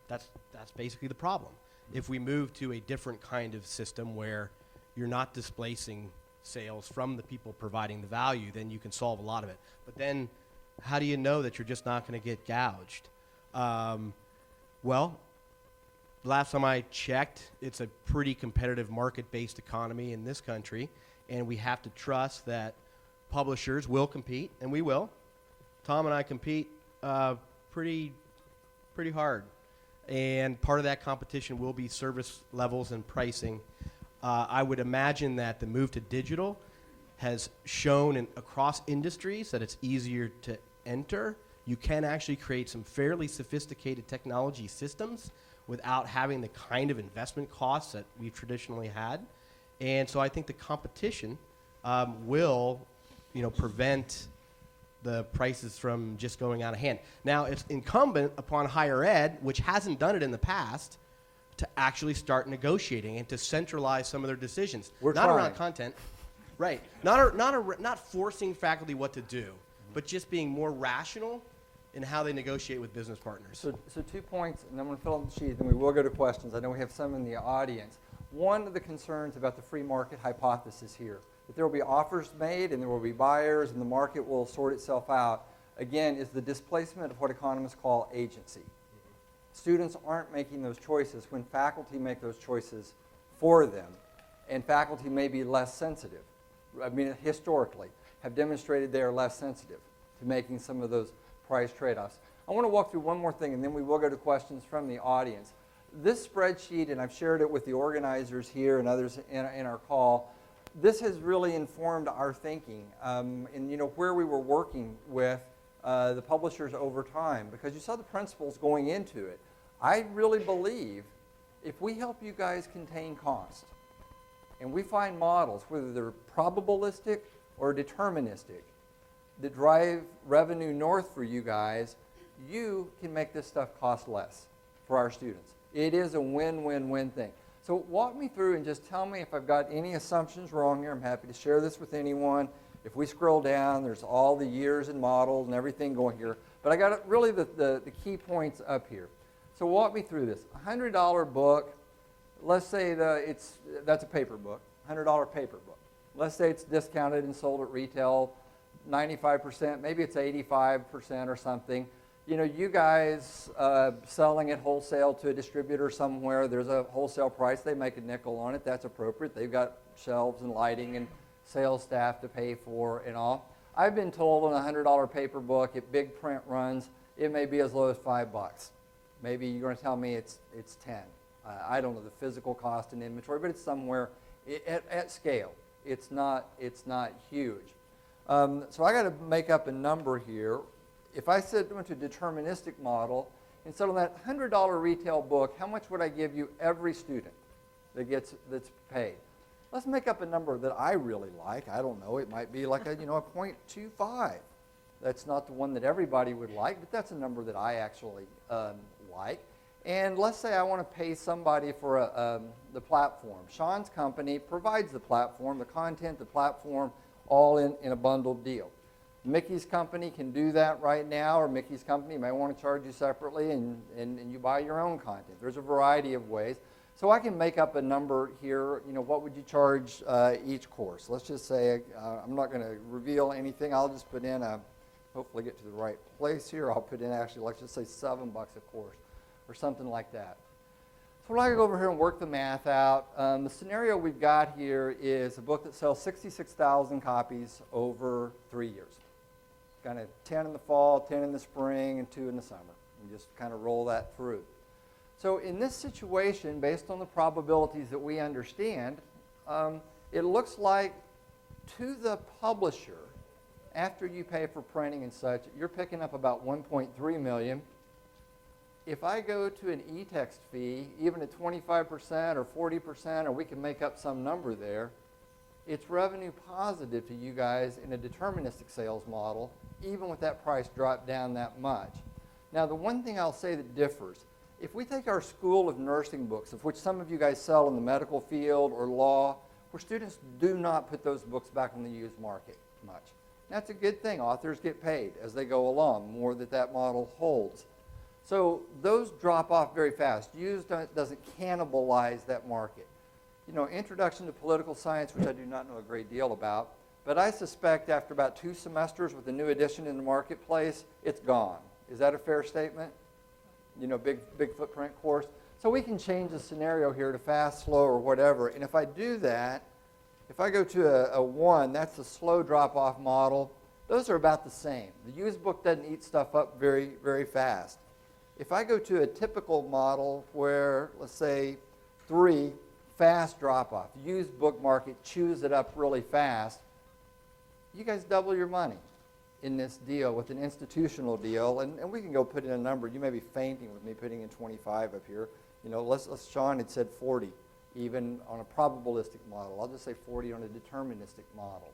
That's basically the problem. If we move to a different kind of system where you're not displacing sales from the people providing the value, then you can solve a lot of it. But then how do you know that you're just not going to get gouged? Well, last time I checked, it's a pretty competitive market-based economy in this country, and we have to trust that publishers will compete, and we will. Tom and I compete pretty hard, and part of that competition will be service levels and pricing. I would imagine that the move to digital has shown across industries that it's easier to enter. You can actually create some fairly sophisticated technology systems without having the kind of investment costs that we've traditionally had. And so I think the competition will, prevent the prices from just going out of hand. Now, it's incumbent upon higher ed, which hasn't done it in the past, to actually start negotiating and to centralize some of their decisions. We're not trying. Around content, right? Not forcing faculty what to do, but just being more rational in how they negotiate with business partners. So 2 points, and then I'm going to fill out the sheet, and we will go to questions. I know we have some in the audience. One of the concerns about the free market hypothesis here, that there will be offers made and there will be buyers and the market will sort itself out, again, is the displacement of what economists call agency. Students aren't making those choices when faculty make those choices for them, and faculty may be less sensitive. I mean, historically, have demonstrated they are less sensitive to making some of those price trade-offs. I want to walk through one more thing, and then we will go to questions from the audience. This spreadsheet, and I've shared it with the organizers here and others in our call, this has really informed our thinking and where we were working with the publishers over time, because you saw the principles going into it. I really believe if we help you guys contain cost and we find models, whether they're probabilistic or deterministic, that drive revenue north for you guys, you can make this stuff cost less for our students. It is a win-win-win thing. So walk me through and just tell me if I've got any assumptions wrong here. I'm happy to share this with anyone. If we scroll down, there's all the years and models and everything going here. But I got really the key points up here. So walk me through this. $100 book, let's say that's a paper book, $100 paper book. Let's say it's discounted and sold at retail 95%, maybe it's 85% or something. You guys selling it wholesale to a distributor somewhere, there's a wholesale price, they make a nickel on it, that's appropriate. They've got shelves and lighting and sales staff to pay for and all. I've been told on a $100 paper book at big print runs, it may be as low as $5. Maybe you're going to tell me it's 10. I don't know the physical cost and inventory, but it's somewhere at scale. It's not huge. So I got to make up a number here. If I went to a deterministic model, instead of that $100 retail book, how much would I give you every student that's paid? Let's make up a number that I really like. I don't know. It might be like a 0.25. That's not the one that everybody would like, but that's a number that I actually like. And let's say I want to pay somebody for the platform. Sean's company provides the platform, the content, the platform, all in a bundled deal. Mickey's company can do that right now, or Mickey's company may want to charge you separately and you buy your own content. There's a variety of ways. So I can make up a number here. You know, what would you charge each course? Let's just say, I'm not going to reveal anything. I'll just put in hopefully get to the right place here. I'll put in actually, let's just say $7 a course or something like that. So when I go over here and work the math out, the scenario we've got here is a book that sells 66,000 copies over 3 years. Kind of 10 in the fall, 10 in the spring, and 2 in the summer. And just kind of roll that through. So in this situation, based on the probabilities that we understand, it looks like to the publisher, after you pay for printing and such, you're picking up about $1.3 million. If I go to an e-text fee, even at 25% or 40%, or we can make up some number there, it's revenue positive to you guys in a deterministic sales model, even with that price drop down that much. Now, the one thing I'll say that differs, if we take our School of Nursing books, of which some of you guys sell in the medical field or law, where students do not put those books back in the used market much. That's a good thing. Authors get paid as they go along, more that model holds. So those drop off very fast. Used doesn't cannibalize that market. You know, Introduction to Political Science, which I do not know a great deal about, but I suspect after about 2 semesters with a new edition in the marketplace, it's gone. Is that a fair statement? You know, big footprint course. So we can change the scenario here to fast, slow, or whatever. And if I do that, if I go to a 1, that's a slow drop-off model. Those are about the same. The used book doesn't eat stuff up very, very fast. If I go to a typical model where, let's say, 3, fast drop-off, used book market chews it up really fast, you guys double your money in this deal with an institutional deal. And we can go put in a number. You may be fainting with me putting in 25 up here. You know, Sean had said 40, even on a probabilistic model. I'll just say 40 on a deterministic model.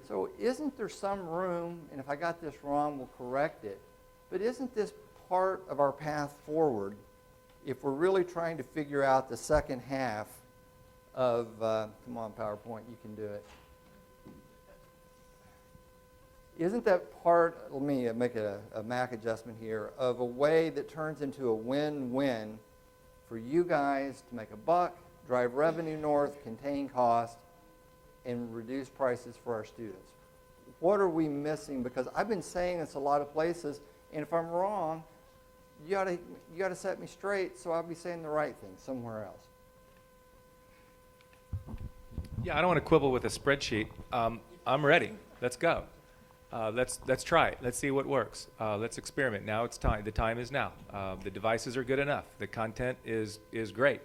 So isn't there some room, and if I got this wrong, we'll correct it, but isn't this part of our path forward if we're really trying to figure out the second half of, come on PowerPoint, you can do it. Isn't that part, let me make a Mac adjustment here, of a way that turns into a win-win for you guys to make a buck, drive revenue north, contain cost, and reduce prices for our students? What are we missing? Because I've been saying this a lot of places, and if I'm wrong, you gotta set me straight so I'll be saying the right thing somewhere else. Yeah, I don't want to quibble with a spreadsheet. I'm ready. Let's go. Let's try it. Let's see what works. Let's experiment. Now it's time. The time is now. The devices are good enough. The content is great.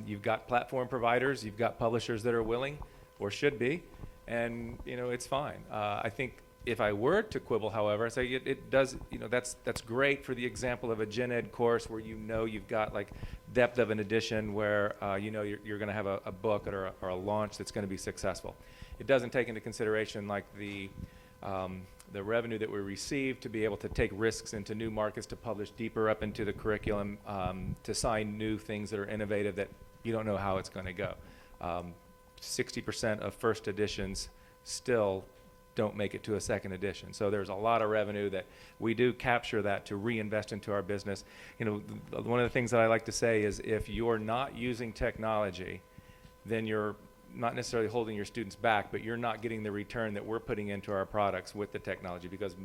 You've got platform providers. You've got publishers that are willing, or should be, and you know it's fine. I think if I were to quibble, however, I say it does. You know that's great for the example of a gen ed course where you know you've got like depth of an edition where you know you're going to have a book or a launch that's going to be successful. It doesn't take into consideration like the revenue that we receive to be able to take risks into new markets, to publish deeper up into the curriculum, to sign new things that are innovative that you don't know how it's going to go. 60% of first editions still don't make it to a second edition. So there's a lot of revenue that we do capture that to reinvest into our business. You know, one of the things that I like to say is if you're not using technology, then you're not necessarily holding your students back, but you're not getting the return that we're putting into our products with the technology, because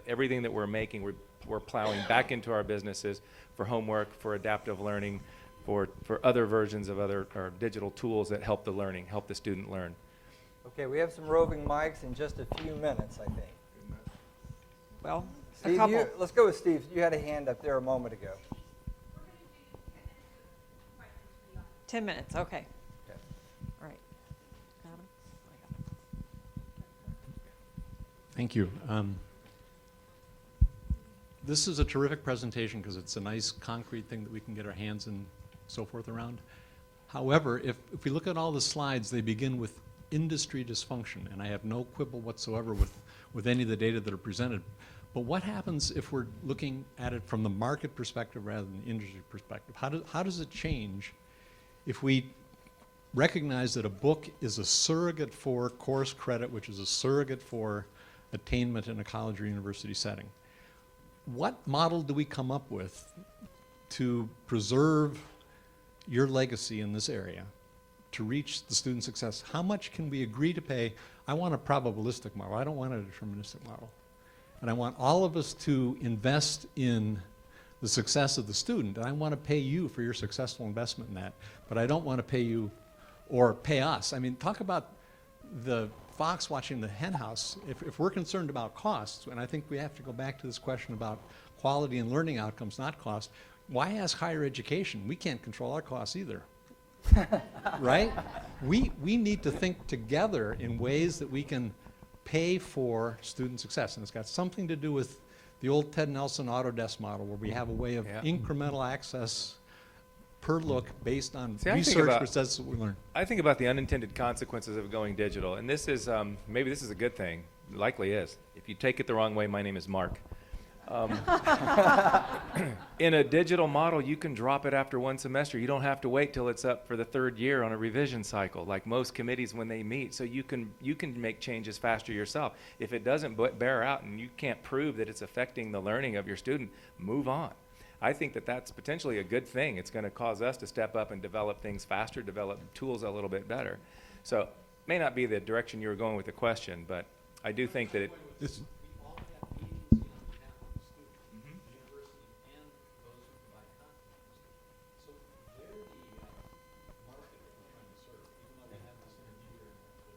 everything that we're making, we're plowing back into our businesses for homework, for adaptive learning, for other versions of other or digital tools that help the learning, help the student learn. Okay, we have some roving mics in just a few minutes, I think. Well, Steve, a couple. let's go with Steve. You had a hand up there a moment ago. 10 minutes, okay. Okay. All right. Got 'em? I got 'em. Thank you. This is a terrific presentation because it's a nice concrete thing that we can get our hands and so forth around. However, if we look at all the slides, they begin with industry dysfunction, and I have no quibble whatsoever with any of the data that are presented. But what happens if we're looking at it from the market perspective rather than the industry perspective? How does it change if we recognize that a book is a surrogate for course credit, which is a surrogate for attainment in a college or university setting. What model do we come up with to preserve your legacy in this area, to reach the student success? How much can we agree to pay? I want a probabilistic model. I don't want a deterministic model. And I want all of us to invest in the success of the student, and I want to pay you for your successful investment in that. But I don't want to pay you or pay us. I mean, talk about the fox watching the hen house. If we're concerned about costs, and I think we have to go back to this question about quality and learning outcomes, not cost, why ask higher education? We can't control our costs either. Right? We need to think together in ways that we can pay for student success. And it's got something to do with the old Ted Nelson Autodesk model, where we have a way of incremental access per look based on research which says what we learn. I think about the unintended consequences of going digital, and this is, maybe this is a good thing, it likely is. If you take it the wrong way, my name is Mark. In a digital model, you can drop it after one semester. You don't have to wait till it's up for the third year on a revision cycle, like most committees when they meet. So you can make changes faster yourself. If it doesn't bear out and you can't prove that it's affecting the learning of your student, move on. I think that that's potentially a good thing. It's going to cause us to step up and develop things faster, develop tools a little bit better. So it may not be the direction you were going with the question, but I do think that it...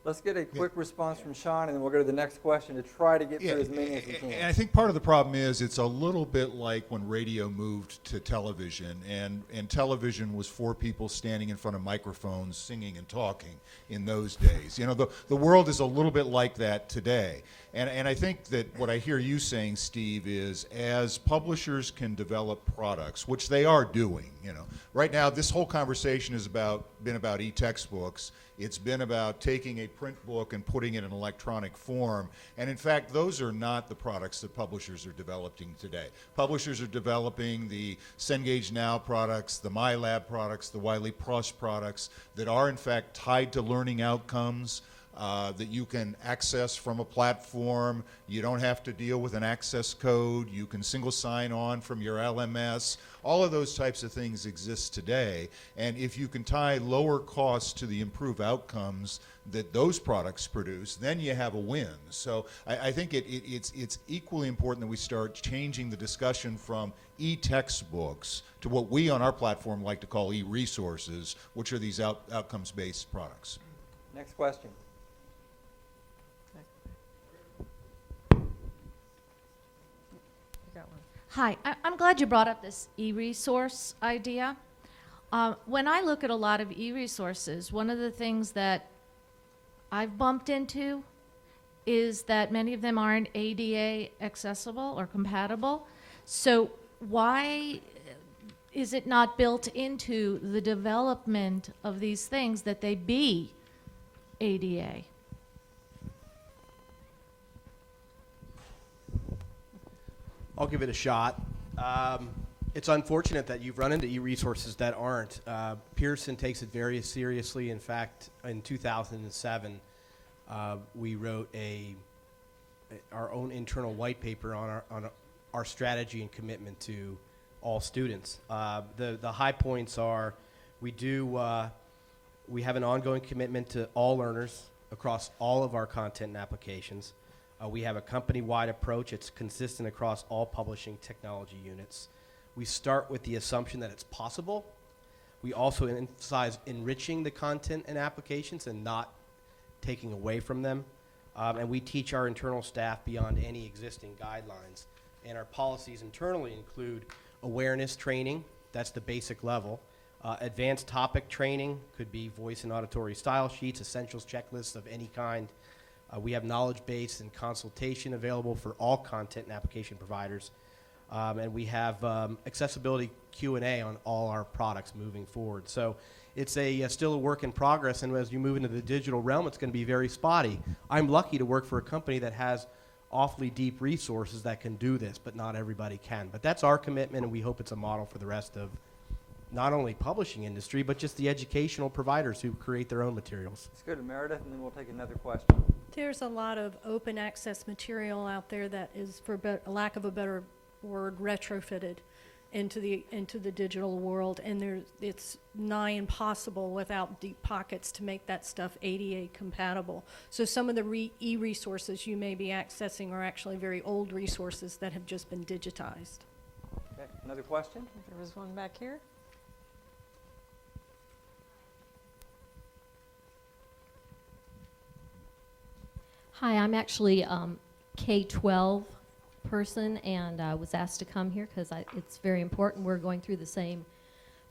Let's get a quick response from Sean, and then we'll go to the next question to try to get through as many as we can. And I think part of the problem is it's a little bit like when radio moved to television, and television was 4 people standing in front of microphones singing and talking in those days. You know, the world is a little bit like that today. And I think that what I hear you saying, Steve, is as publishers can develop products, which they are doing, you know. Right now, this whole conversation has been about e-textbooks. It's been about taking a print book and putting it in electronic form. And in fact, those are not the products that publishers are developing today. Publishers are developing the Cengage Now products, the MyLab products, the Wiley Plus products that are in fact tied to learning outcomes. That you can access from a platform. You don't have to deal with an access code. You can single sign on from your LMS. All of those types of things exist today. And if you can tie lower costs to the improved outcomes that those products produce, then you have a win. So I think it's equally important that we start changing the discussion from e-textbooks to what we on our platform like to call e-resources, which are these outcomes-based products. Next question. Hi, I'm glad you brought up this e-resource idea. When I look at a lot of e-resources, one of the things that I've bumped into is that many of them aren't ADA accessible or compatible. So why is it not built into the development of these things that they be ADA? I'll give it a shot. It's unfortunate that you've run into e-resources that aren't. Pearson takes it very seriously. In fact, in 2007, we wrote our own internal white paper on our strategy and commitment to all students. The high points are we have an ongoing commitment to all learners across all of our content and applications. We have a company-wide approach. It's consistent across all publishing technology units. We start with the assumption that it's possible. We also emphasize enriching the content and applications and not taking away from them. And we teach our internal staff beyond any existing guidelines. And our policies internally include awareness training. That's the basic level. Advanced topic training could be voice and auditory style sheets, essentials checklists of any kind. We have knowledge base and consultation available for all content and application providers. And we have accessibility Q&A on all our products moving forward. So it's still a work in progress, and as you move into the digital realm, it's going to be very spotty. I'm lucky to work for a company that has awfully deep resources that can do this, but not everybody can. But that's our commitment, and we hope it's a model for the rest of not only publishing industry, but just the educational providers who create their own materials. Let's go to Meredith, and then we'll take another question. There's a lot of open access material out there that is, for lack of a better word, retrofitted into the digital world, and it's nigh impossible without deep pockets to make that stuff ADA compatible. So some of the e-resources you may be accessing are actually very old resources that have just been digitized. Okay, another question? There was one back here. Hi, I'm actually K-12 person, and I was asked to come here because it's very important. We're going through the same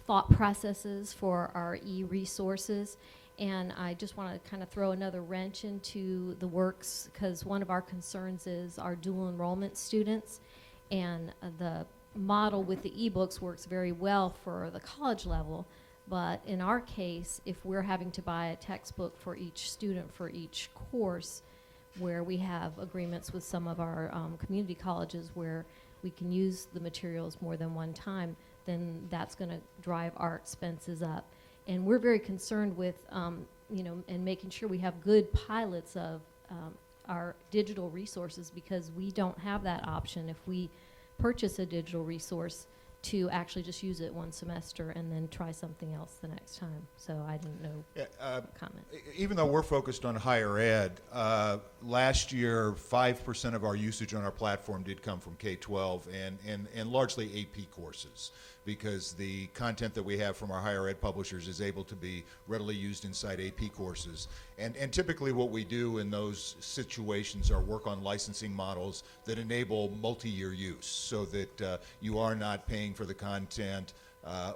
thought processes for our e-resources, and I just want to kind of throw another wrench into the works, because one of our concerns is our dual enrollment students, and the model with the ebooks works very well for the college level, but in our case, if we're having to buy a textbook for each student for each course, where we have agreements with some of our community colleges where we can use the materials more than one time, then that's going to drive our expenses up. And we're very concerned with, and making sure we have good pilots of our digital resources, because we don't have that option if we purchase a digital resource to actually just use it one semester and then try something else the next time. So I didn't know. Comment. Even though we're focused on higher ed, last year 5% of our usage on our platform did come from K-12 and largely AP courses, because the content that we have from our higher ed publishers is able to be readily used inside AP courses. And typically what we do in those situations are work on licensing models that enable multi-year use, so that you are not paying for the content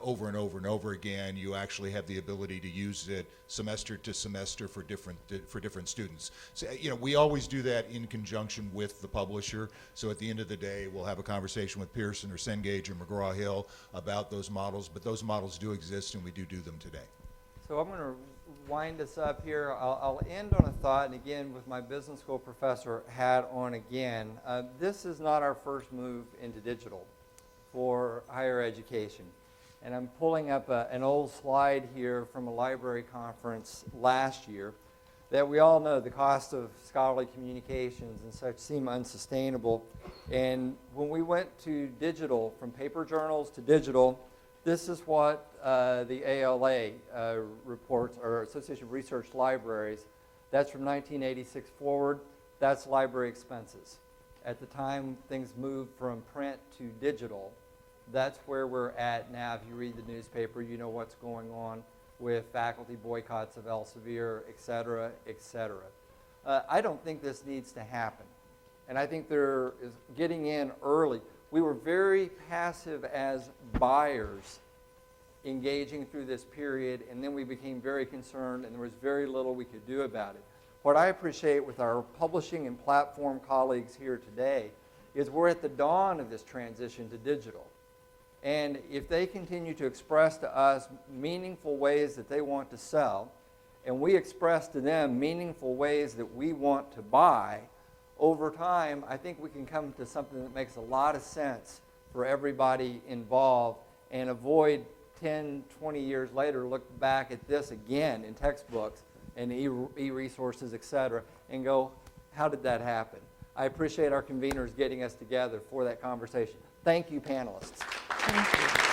over and over and over again. You actually have the ability to use it semester to semester for different students. So, we always do that in conjunction with the publisher. So at the end of the day, we'll have a conversation with Pearson or Cengage or McGraw-Hill about those models, but those models do exist and we do them today. So I'm going to wind us up here. I'll end on a thought, and again, with my business school professor hat on again. This is not our first move into digital for higher education. And I'm pulling up an old slide here from a library conference last year that we all know the cost of scholarly communications and such seem unsustainable. And when we went to digital, from paper journals to digital, this is what the ALA reports, or Association of Research Libraries. That's from 1986 forward. That's library expenses. At the time things moved from print to digital, that's where we're at now. If you read the newspaper, you know what's going on with faculty boycotts of Elsevier, et cetera, et cetera. I don't think this needs to happen. And I think there is getting in early. We were very passive as buyers engaging through this period, and then we became very concerned, and there was very little we could do about it. What I appreciate with our publishing and platform colleagues here today is we're at the dawn of this transition to digital. And if they continue to express to us meaningful ways that they want to sell, and we express to them meaningful ways that we want to buy, over time, I think we can come to something that makes a lot of sense for everybody involved, and avoid 10, 20 years later, look back at this again in textbooks and e-resources, et cetera, and go, how did that happen? I appreciate our conveners getting us together for that conversation. Thank you, panelists. Thank you.